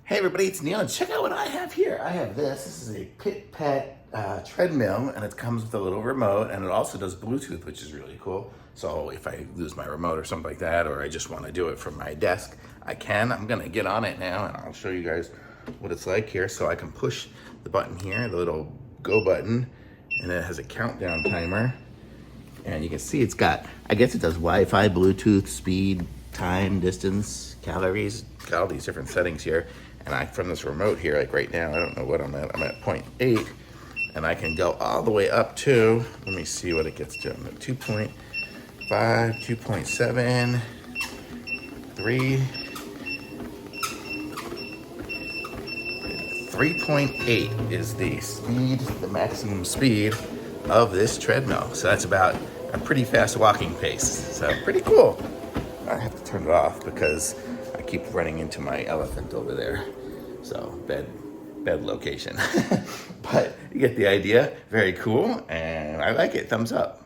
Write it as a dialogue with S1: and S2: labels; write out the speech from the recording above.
S1: Hey everybody, it's Neil, and check out what I have here. I have this. This is a Pit Pet treadmill, and it comes with a little remote, and it also does Bluetooth, which is really cool. So if I lose my remote or something like that, or I just want to do it from my desk, I can. I'm gonna get on it now, and I'll show you guys what it's like here. So I can push the button here, the little go button, and it has a countdown timer. And you can see it's got, I guess it does Wi-Fi, Bluetooth, speed, time, distance, calories, got all these different settings here. And from this remote here, like right now, I don't know what I'm at 0.8, and I can go all the way up to, let me see what it gets to. I'm at 2.5, 2.7, 3, 3.8 is the speed, the maximum speed of this treadmill. So that's about a pretty fast walking pace. So pretty cool. I have to turn it off because I keep running into my elephant over there. So bed location. But you get the idea. Very cool, and I like it. Thumbs up.